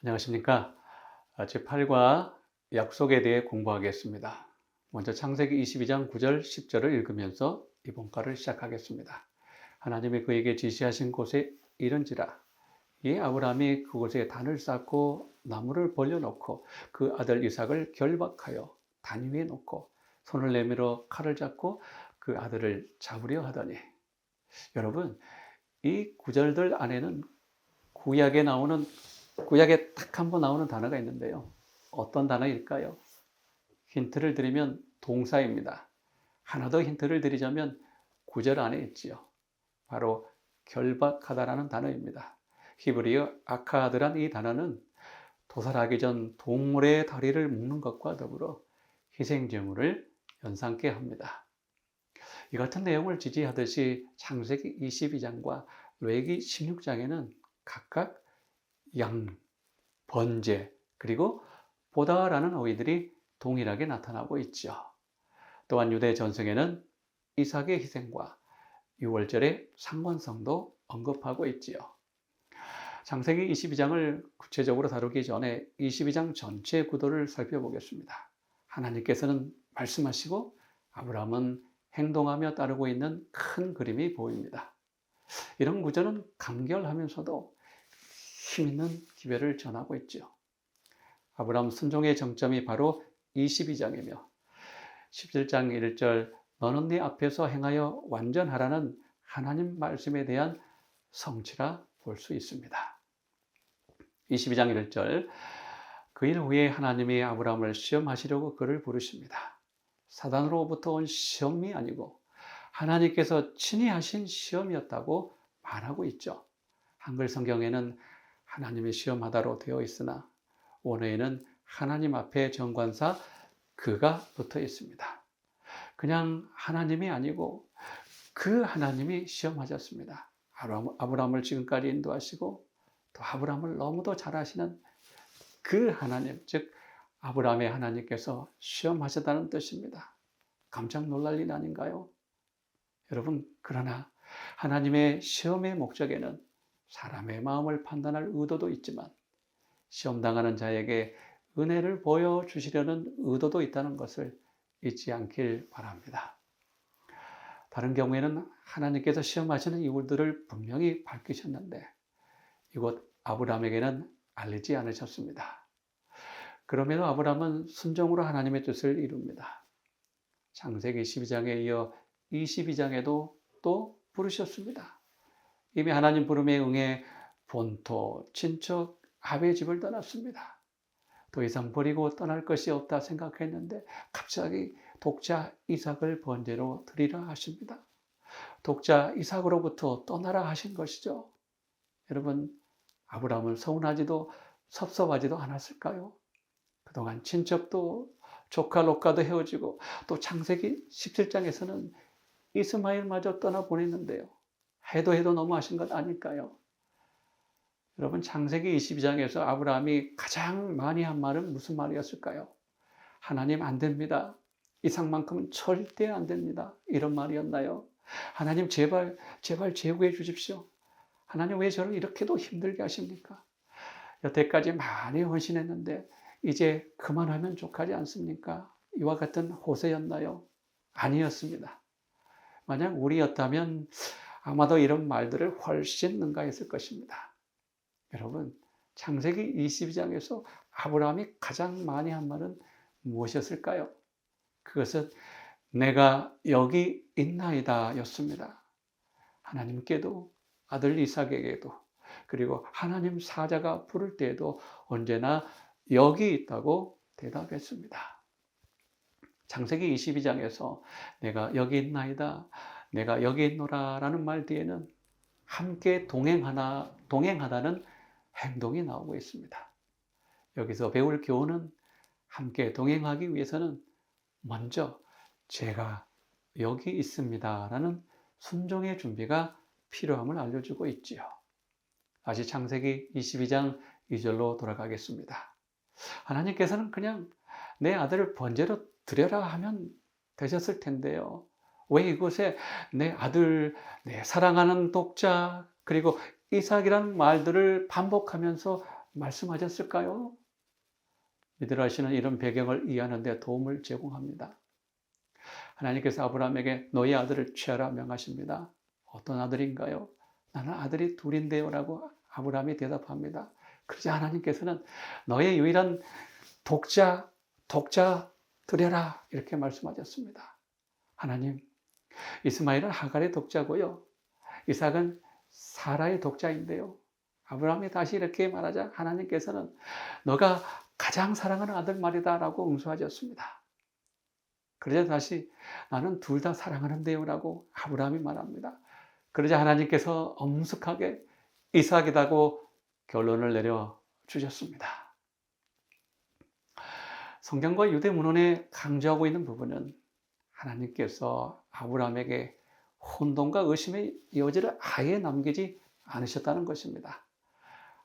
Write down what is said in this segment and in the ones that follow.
안녕하십니까. 제8과 약속에 대해 공부하겠습니다. 먼저 창세기 22장 9절 10절을 읽으면서 이번과를 시작하겠습니다. 하나님이 그에게 지시하신 곳에 이른지라. 이 아브라함이 그곳에 단을 쌓고 나무를 벌려놓고 그 아들 이삭을 결박하여 단 위에 놓고 손을 내밀어 칼을 잡고 그 아들을 잡으려 하더니. 여러분, 이 구절들 안에는 구약에 나오는 구약에 딱 한 번 나오는 단어가 있는데요. 어떤 단어일까요? 힌트를 드리면 동사입니다. 하나 더 힌트를 드리자면 9절 안에 있지요. 바로 결박하다라는 단어입니다. 히브리어 아카드란 이 단어는 도살하기 전 동물의 다리를 묶는 것과 더불어 희생제물을 연상케 합니다. 이 같은 내용을 지지하듯이 창세기 22장과 레위기 16장에는 각각 양, 번제, 그리고 보다라는 어휘들이 동일하게 나타나고 있죠. 또한 유대 전승에는 이삭의 희생과 유월절의 상관성도 언급하고 있지요. 창세기 22장을 구체적으로 다루기 전에 22장 전체 구도를 살펴보겠습니다. 하나님께서는 말씀하시고 아브라함은 행동하며 따르고 있는 큰 그림이 보입니다. 이런 구조는 간결하면서도 힘있는 기별을 전하고 있죠. 아브라함 순종의 정점이 바로 22장이며 17장 1절 너는 네 앞에서 행하여 완전하라는 하나님 말씀에 대한 성취라 볼 수 있습니다. 22장 1절 그 일 후에 하나님이 아브라함을 시험하시려고 그를 부르십니다. 사단으로부터 온 시험이 아니고 하나님께서 친히 하신 시험이었다고 말하고 있죠. 한글 성경에는 하나님이 시험하다로 되어 있으나 원어에는 하나님 앞에 정관사 그가 붙어 있습니다. 그냥 하나님이 아니고 그 하나님이 시험하셨습니다. 아브라함을 지금까지 인도하시고 또 아브라함을 너무도 잘 아시는 그 하나님, 즉 아브라함의 하나님께서 시험하셨다는 뜻입니다. 깜짝 놀랄 일 아닌가요? 여러분, 그러나 하나님의 시험의 목적에는 사람의 마음을 판단할 의도도 있지만 시험당하는 자에게 은혜를 보여주시려는 의도도 있다는 것을 잊지 않길 바랍니다. 다른 경우에는 하나님께서 시험하시는 이유들을 분명히 밝히셨는데 이곳 아브라함에게는 알리지 않으셨습니다. 그럼에도 아브라함은 순종으로 하나님의 뜻을 이룹니다. 창세기 12장에 이어 22장에도 또 부르셨습니다. 이미 하나님 부름에 응해 본토, 친척, 아비의 집을 떠났습니다. 더 이상 버리고 떠날 것이 없다 생각했는데 갑자기 독자 이삭을 번제로 드리라 하십니다. 독자 이삭으로부터 떠나라 하신 것이죠. 여러분, 아브라함은 서운하지도 섭섭하지도 않았을까요? 그동안 친척도 조카 롯과도 헤어지고 또 창세기 17장에서는 이스마엘마저 떠나보냈는데요. 해도 너무하신 것 아닐까요? 여러분, 창세기 22장에서 아브라함이 가장 많이 한 말은 무슨 말이었을까요? 하나님 안 됩니다. 이삭만큼은 절대 안 됩니다. 이런 말이었나요? 하나님 제발 제구해 주십시오. 하나님 왜 저를 이렇게도 힘들게 하십니까? 여태까지 많이 헌신했는데 이제 그만하면 족하지 않습니까? 이와 같은 호소였나요? 아니었습니다. 만약 우리였다면 아마도 이런 말들을 훨씬 능가했을 것입니다. 여러분, 창세기 22장에서 아브라함이 가장 많이 한 말은 무엇이었을까요? 그것은 내가 여기 있나이다 였습니다. 하나님께도 아들 이삭에게도 그리고 하나님 사자가 부를 때에도 언제나 여기 있다고 대답했습니다. 창세기 22장에서 내가 여기 있나이다, 내가 여기 있노라 라는 말 뒤에는 함께 동행하다는 행동이 나오고 있습니다. 여기서 배울 교훈은 함께 동행하기 위해서는 먼저 제가 여기 있습니다 라는 순종의 준비가 필요함을 알려주고 있지요. 다시 창세기 22장 2절로 돌아가겠습니다. 하나님께서는 그냥 내 아들을 번제로 드려라 하면 되셨을 텐데요. 왜 이곳에 내 아들, 내 사랑하는 독자, 그리고 이삭이라는 말들을 반복하면서 말씀하셨을까요? 미드라시는 이런 배경을 이해하는 데 도움을 제공합니다. 하나님께서 아브라함에게 너희 아들을 취하라 명하십니다. 어떤 아들인가요? 나는 아들이 둘인데요 라고 아브라함이 대답합니다. 그러자 하나님께서는 너의 유일한 독자 드려라 이렇게 말씀하셨습니다. 하나님, 이스마엘은 하갈의 독자고요. 이삭은 사라의 독자인데요. 아브라함이 다시 이렇게 말하자 하나님께서는 너가 가장 사랑하는 아들 말이다 라고 응수하셨습니다. 그러자 다시 나는 둘 다 사랑하는데요 라고 아브라함이 말합니다. 그러자 하나님께서 엄숙하게 이삭이라고 결론을 내려주셨습니다. 성경과 유대 문헌에 강조하고 있는 부분은 하나님께서 아브라함에게 혼돈과 의심의 여지를 아예 남기지 않으셨다는 것입니다.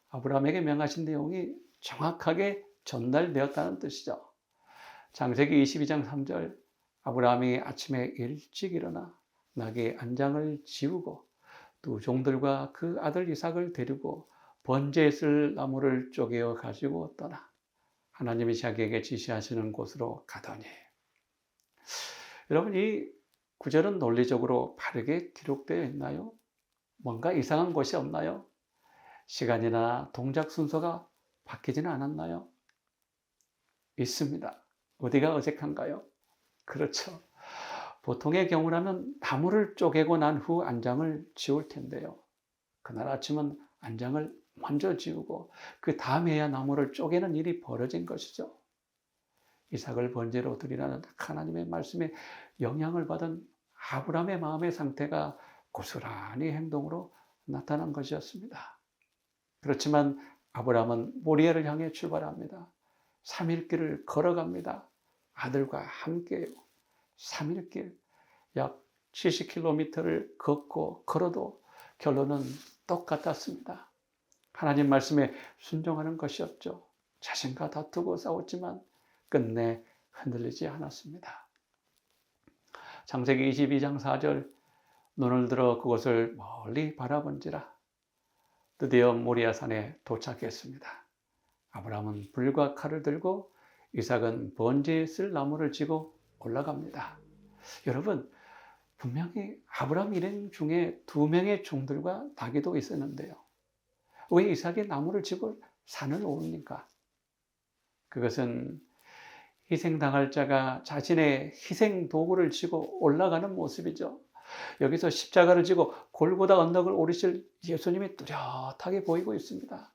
아브라함에게 명하신 내용이 정확하게 전달되었다는 뜻이죠. 창세기 22장 3절 아브라함이 아침에 일찍 일어나 나귀의 안장을 지우고 두 종들과 그 아들 이삭을 데리고 번제에 쓸 나무를 쪼개어 가지고 떠나 하나님이 자기에게 지시하시는 곳으로 가더니. 여러분, 이 구절은 논리적으로 바르게 기록되어 있나요? 뭔가 이상한 것이 없나요? 시간이나 동작 순서가 바뀌지는 않았나요? 있습니다. 어디가 어색한가요? 그렇죠. 보통의 경우라면 나무를 쪼개고 난 후 안장을 지울 텐데요. 그날 아침은 안장을 먼저 지우고 그 다음에야 나무를 쪼개는 일이 벌어진 것이죠. 이삭을 번제로 드리라는 하나님의 말씀에 영향을 받은 아브라함의 마음의 상태가 고스란히 행동으로 나타난 것이었습니다. 그렇지만 아브라함은 모리아를 향해 출발합니다. 3일 길을 걸어갑니다. 아들과 함께요. 3일 길, 약 70km를 걷고 걸어도 결론은 똑같았습니다. 하나님 말씀에 순종하는 것이었죠. 자신과 다투고 싸웠지만 끝내 흔들리지 않았습니다. 창세기 22장 4절 눈을 들어 그곳을 멀리 바라본지라 드디어 모리아산에 도착했습니다. 아브라함은 불과 칼을 들고 이삭은 번제에 쓸 나무를 지고 올라갑니다. 여러분, 분명히 아브라함 일행 중에 2명의 종들과 나귀도 있었는데요. 왜 이삭이 나무를 지고 산을 오릅니까? 그것은 희생당할 자가 자신의 희생 도구를 지고 올라가는 모습이죠. 여기서 십자가를 지고 골고다 언덕을 오르실 예수님이 뚜렷하게 보이고 있습니다.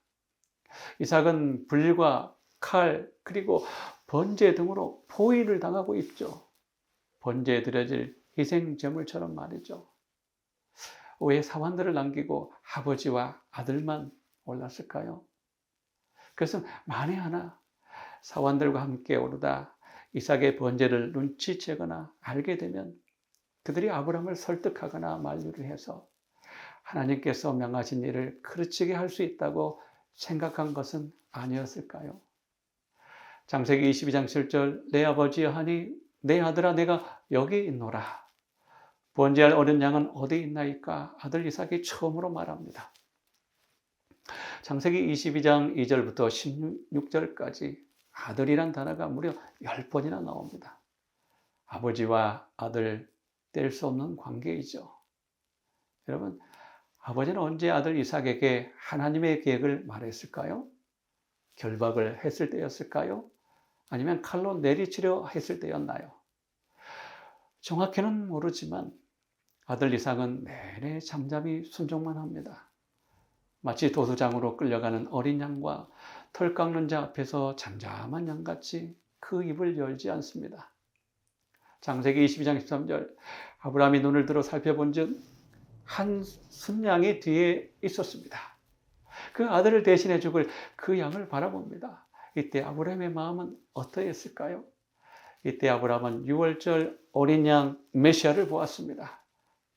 이삭은 불과 칼 그리고 번제 등으로 포위를 당하고 있죠. 번제에 드려질 희생 제물처럼 말이죠. 왜 사환들을 남기고 아버지와 아들만 올랐을까요? 그래서 만에 하나 사환들과 함께 오르다 이삭의 번제를 눈치채거나 알게 되면 그들이 아브라함을 설득하거나 만류를 해서 하나님께서 명하신 일을 그르치게 할 수 있다고 생각한 것은 아니었을까요? 창세기 22장 7절 내 아버지여 하니 내 아들아 내가 여기 있노라. 번제할 어린 양은 어디 있나이까? 아들 이삭이 처음으로 말합니다. 창세기 22장 2절부터 16절까지 아들이란 단어가 무려 10번이나 나옵니다. 아버지와 아들 뗄 수 없는 관계이죠. 여러분, 아버지는 언제 아들 이삭에게 하나님의 계획을 말했을까요? 결박을 했을 때였을까요? 아니면 칼로 내리치려 했을 때였나요? 정확히는 모르지만 아들 이삭은 내내 잠잠히 순종만 합니다. 마치 도수장으로 끌려가는 어린 양과 털 깎는 자 앞에서 잠잠한 양같이 그 입을 열지 않습니다. 창세기 22장 13절 아브라함이 눈을 들어 살펴본즉 한 순양이 뒤에 있었습니다. 그 아들을 대신해 죽을 그 양을 바라봅니다. 이때 아브라함의 마음은 어떠했을까요? 이때 아브라함은 6월절 어린 양 메시아를 보았습니다.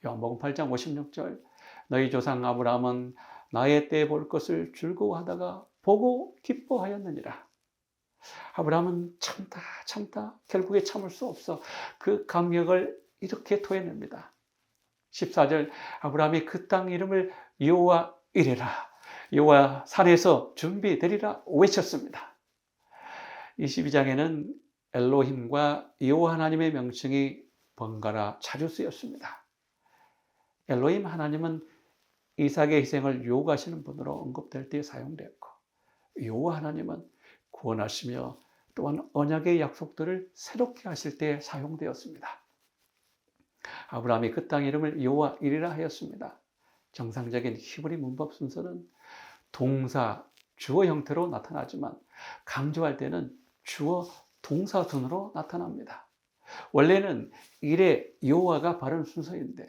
요한복음 8장 56절 너희 조상 아브라함은 나의 때 볼 것을 즐거워하다가 보고 기뻐하였느니라. 아브라함은 참다 결국에 참을 수 없어 그 감격을 이렇게 토해냅니다. 14절 아브라함이 그 땅 이름을 여호와 이레라 여호와 산에서 준비되리라 외쳤습니다. 22장에는 엘로힘과 여호와 하나님의 명칭이 번갈아 자주 쓰였습니다. 엘로힘 하나님은 이삭의 희생을 요구하시는 분으로 언급될 때 사용되었고, 여호와 하나님은 구원하시며 또한 언약의 약속들을 새롭게 하실 때 사용되었습니다. 아브라함이 그 땅 이름을 여호와 이리라 하였습니다. 정상적인 히브리 문법 순서는 동사, 주어 형태로 나타나지만 강조할 때는 주어 동사 순으로 나타납니다. 원래는 이래 여호와가 바른 순서인데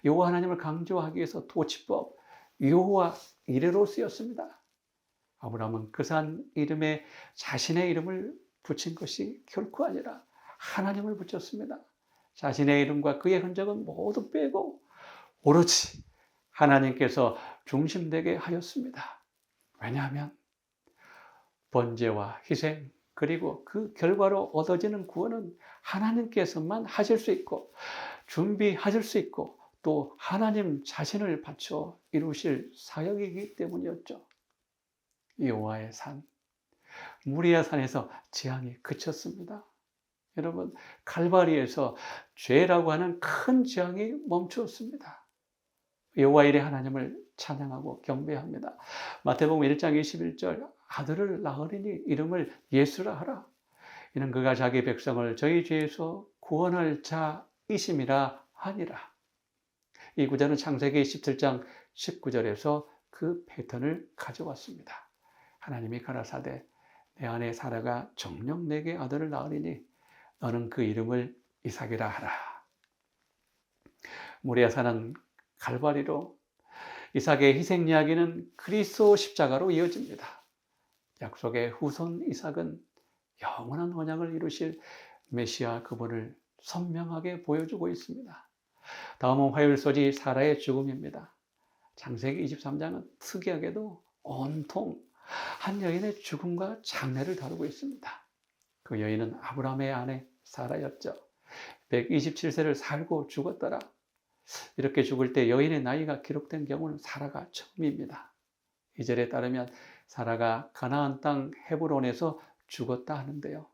여호와 하나님을 강조하기 위해서 도치법 여호와 이래로 쓰였습니다. 아브라함은 그 산 이름에 자신의 이름을 붙인 것이 결코 아니라 하나님을 붙였습니다. 자신의 이름과 그의 흔적은 모두 빼고 오로지 하나님께서 중심되게 하였습니다. 왜냐하면 번제와 희생 그리고 그 결과로 얻어지는 구원은 하나님께서만 하실 수 있고 준비하실 수 있고 또 하나님 자신을 바쳐 이루실 사역이기 때문이었죠. 여호와의 산, 무리아 산에서 재앙이 그쳤습니다. 여러분, 칼바리에서 죄라고 하는 큰 재앙이 멈추었습니다. 여호와 이레 하나님을 찬양하고 경배합니다. 마태복음 1장 21절 아들을 낳으리니 이름을 예수라 하라. 이는 그가 자기 백성을 저희 죄에서 구원할 자이심이라 하니라. 이 구절은 창세기 17장 19절에서 그 패턴을 가져왔습니다. 하나님이 가라사대 내 아내 사라가 정녕 내게 아들을 낳으리니 너는 그 이름을 이삭이라 하라. 모리아 산은 갈바리로 이삭의 희생 이야기는 그리스도 십자가로 이어집니다. 약속의 후손 이삭은 영원한 언약을 이루실 메시아 그분을 선명하게 보여주고 있습니다. 다음은 화요일소지 사라의 죽음입니다. 창세기 23장은 특이하게도 온통 한 여인의 죽음과 장례를 다루고 있습니다. 그 여인은 아브라함의 아내 사라였죠. 127세를 살고 죽었더라. 이렇게 죽을 때 여인의 나이가 기록된 경우는 사라가 처음입니다. 2절에 따르면 사라가 가나안 땅 헤브론에서 죽었다 하는데요.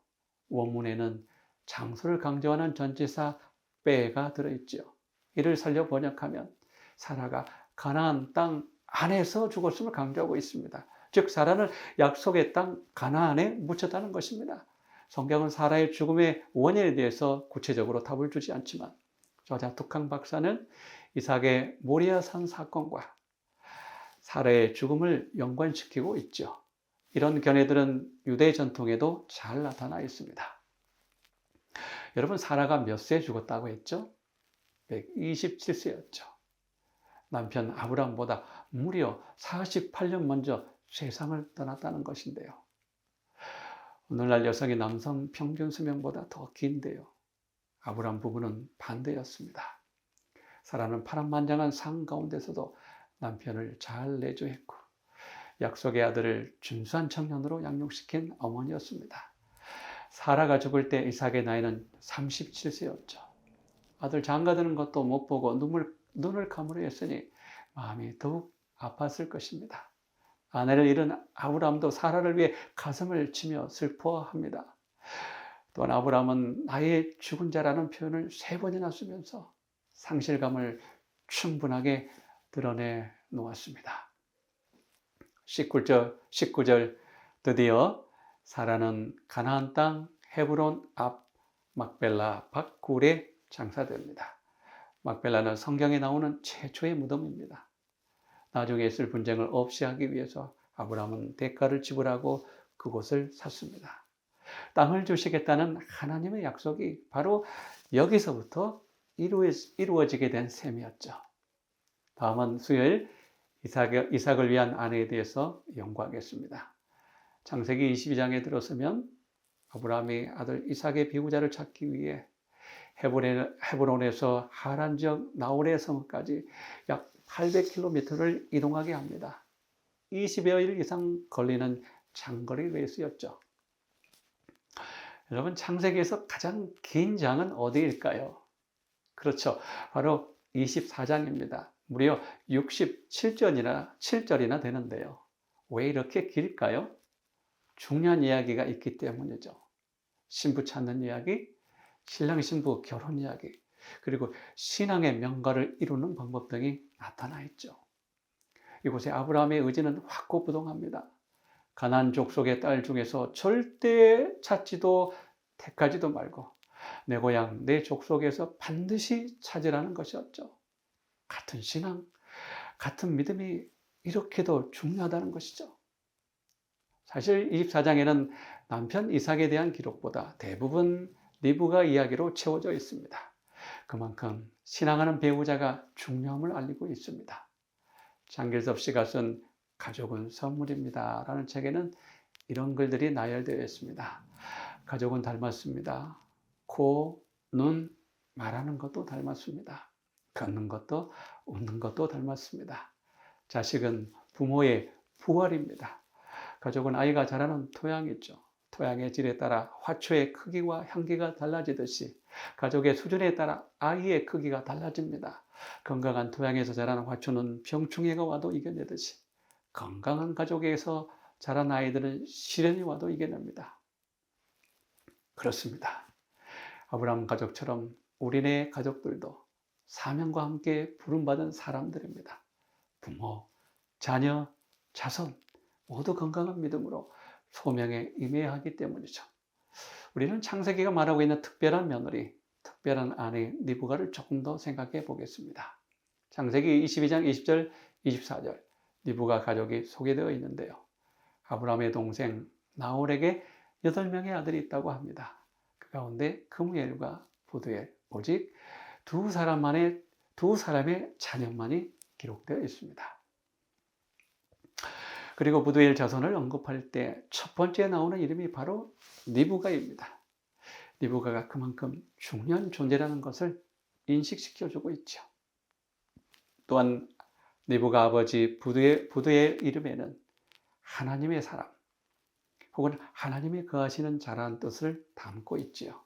원문에는 장소를 강조하는 전치사 빼가 들어있죠. 이를 살려 번역하면 사라가 가나안 땅 안에서 죽었음을 강조하고 있습니다. 즉 사라는 약속의 땅 가나안에 묻혔다는 것입니다. 성경은 사라의 죽음의 원인에 대해서 구체적으로 답을 주지 않지만 저자 툭항 박사는 이삭의 모리아산 사건과 사라의 죽음을 연관시키고 있죠. 이런 견해들은 유대 전통에도 잘 나타나 있습니다. 여러분, 사라가 몇 세에 죽었다고 했죠? 127세였죠. 남편 아브라함보다 무려 48년 먼저 세상을 떠났다는 것인데요. 오늘날 여성의 남성 평균 수명보다 더 긴데요. 아브라함 부부는 반대였습니다. 사라는 파란만장한 상 가운데서도 남편을 잘 내조했고 약속의 아들을 준수한 청년으로 양육시킨 어머니였습니다. 사라가 죽을 때 이삭의 나이는 37세였죠. 아들 장가드는 것도 못 보고 눈을 감으려 했으니 마음이 더욱 아팠을 것입니다. 아내를 잃은 아브라함도 사라를 위해 가슴을 치며 슬퍼합니다. 또한 아브라함은 나의 죽은 자라는 표현을 3번이나 쓰면서 상실감을 충분하게 드러내 놓았습니다. 19절 드디어 사라는 가나안 땅 헤브론 앞 막벨라 밭굴에 장사됩니다. 막벨라는 성경에 나오는 최초의 무덤입니다. 나중에 있을 분쟁을 없이 하기 위해서 아브라함은 대가를 지불하고 그곳을 샀습니다. 땅을 주시겠다는 하나님의 약속이 바로 여기서부터 이루어지게 된 셈이었죠. 다음은 수요일 이삭을 위한 아내에 대해서 연구하겠습니다. 창세기 22장에 들어서면 아브라함이 아들 이삭의 배우자를 찾기 위해 헤브론에서 하란 지역 나홀의 성까지 약 800km를 이동하게 합니다. 20여일 이상 걸리는 장거리 레이스였죠. 여러분, 창세기에서 가장 긴 장은 어디일까요? 그렇죠. 바로 24장입니다. 무려 67절이나 되는데요. 왜 이렇게 길까요? 중요한 이야기가 있기 때문이죠. 신부 찾는 이야기, 신랑 신부 결혼 이야기, 그리고 신앙의 명가를 이루는 방법 등이 나타나 있죠. 이곳에 아브라함의 의지는 확고부동합니다. 가나안 족속의 딸 중에서 절대 찾지도 택하지도 말고 내 고향, 내 족속에서 반드시 찾으라는 것이었죠. 같은 신앙, 같은 믿음이 이렇게도 중요하다는 것이죠. 사실 24장에는 남편 이삭에 대한 기록보다 대부분 리브가 이야기로 채워져 있습니다. 그만큼 신앙하는 배우자가 중요함을 알리고 있습니다. 장길섭 씨가 쓴 가족은 선물입니다 라는 책에는 이런 글들이 나열되어 있습니다. 가족은 닮았습니다. 코, 눈, 말하는 것도 닮았습니다. 걷는 것도 웃는 것도 닮았습니다. 자식은 부모의 부활입니다. 가족은 아이가 자라는 토양이죠. 토양의 질에 따라 화초의 크기와 향기가 달라지듯이 가족의 수준에 따라 아이의 크기가 달라집니다. 건강한 토양에서 자라는 화초는 병충해가 와도 이겨내듯이 건강한 가족에서 자란 아이들은 시련이 와도 이겨냅니다. 그렇습니다. 아브라함 가족처럼 우리네 가족들도 사명과 함께 부름받은 사람들입니다. 부모, 자녀, 자손 모두 건강한 믿음으로 소명에 임해야 하기 때문이죠. 우리는 창세기가 말하고 있는 특별한 며느리, 특별한 아내 리브가를 조금 더 생각해 보겠습니다. 창세기 22장 20절, 24절 리브가 가족이 소개되어 있는데요. 아브라함의 동생 나홀에게 8명의 아들이 있다고 합니다. 그 가운데 그무엘과 부두엘, 오직 두 사람의 자녀만이 기록되어 있습니다. 그리고 부두엘 자손을 언급할 때 첫 번째 나오는 이름이 바로 리브가입니다. 리브가가 그만큼 중요한 존재라는 것을 인식시켜주고 있죠. 또한 리브가 아버지 부두엘 이름에는 하나님의 사람 혹은 하나님이 거하시는 자라는 뜻을 담고 있지요.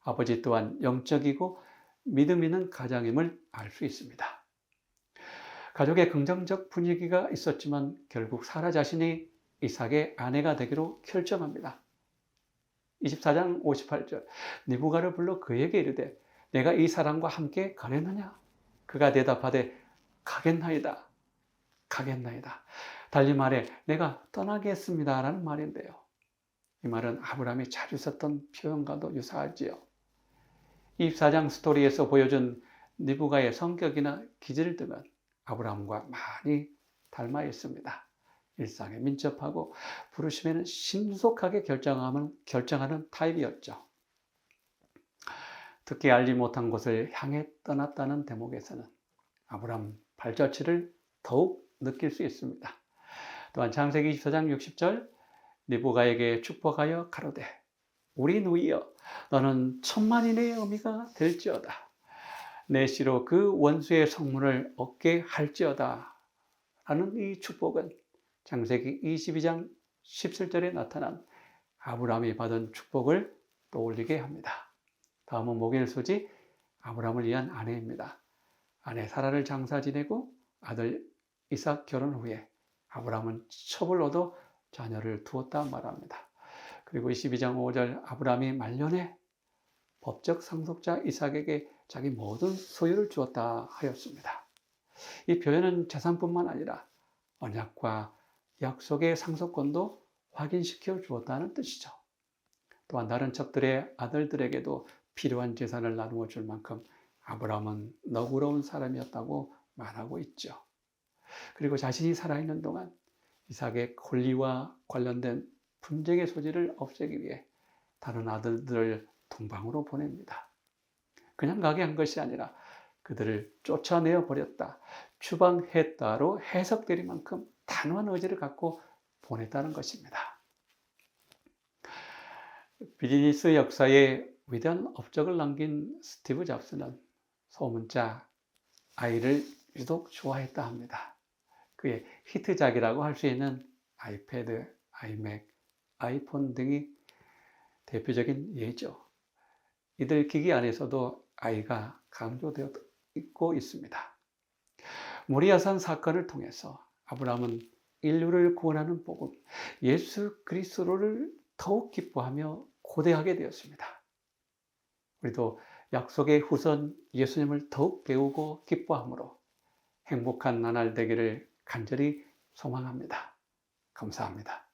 아버지 또한 영적이고 믿음 있는 가장임을 알 수 있습니다. 가족의 긍정적 분위기가 있었지만 결국 사라 자신이 이삭의 아내가 되기로 결정합니다. 24장 58절 리브가를 불러 그에게 이르되 내가 이 사람과 함께 가겠느냐? 그가 대답하되 가겠나이다. 가겠나이다. 달리 말해 내가 떠나겠습니다 라는 말인데요. 이 말은 아브라함이 자주 썼던 표현과도 유사하지요. 24장 스토리에서 보여준 리브가의 성격이나 기질 등은 아브라함과 많이 닮아 있습니다. 일상에 민첩하고 부르심에는 신속하게 결정하는 타입이었죠. 특히 알지 못한 곳을 향해 떠났다는 대목에서는 아브라함 발자취를 더욱 느낄 수 있습니다. 또한 창세기 24장 60절 리브가에게 축복하여 가로되 우리 누이여 너는 천만인의 어미가 될지어다. 내 씨로 그 원수의 성문을 얻게 할지어다 라는 이 축복은 창세기 22장 17절에 나타난 아브라함이 받은 축복을 떠올리게 합니다. 다음은 목일소지 아브라함을 위한 아내입니다. 아내 사라를 장사 지내고 아들 이삭 결혼 후에 아브라함은 첩을 얻어 자녀를 두었다 말합니다. 그리고 22장 5절 아브라함이 말년에 법적 상속자 이삭에게 자기 모든 소유를 주었다 하였습니다. 이 표현은 재산뿐만 아니라 언약과 약속의 상속권도 확인시켜 주었다는 뜻이죠. 또한 다른 첩들의 아들들에게도 필요한 재산을 나누어 줄 만큼 아브라함은 너그러운 사람이었다고 말하고 있죠. 그리고 자신이 살아있는 동안 이삭의 권리와 관련된 분쟁의 소지를 없애기 위해 다른 아들들을 동방으로 보냅니다. 그냥 가게 한 것이 아니라 그들을 쫓아내어 버렸다, 추방했다로 해석될 만큼 단호한 의지를 갖고 보냈다는 것입니다. 비즈니스 역사에 위대한 업적을 남긴 스티브 잡스는 소문자 아이를 유독 좋아했다 합니다. 그의 히트작이라고 할 수 있는 아이패드, 아이맥, 아이폰 등이 대표적인 예죠. 이들 기기 안에서도 아이가 강조되어 있고 있습니다. 모리아산 사건을 통해서 아브라함은 인류를 구원하는 복음, 예수 그리스도를 더욱 기뻐하며 고대하게 되었습니다. 우리도 약속의 후손 예수님을 더욱 배우고 기뻐함으로 행복한 나날 되기를 간절히 소망합니다. 감사합니다.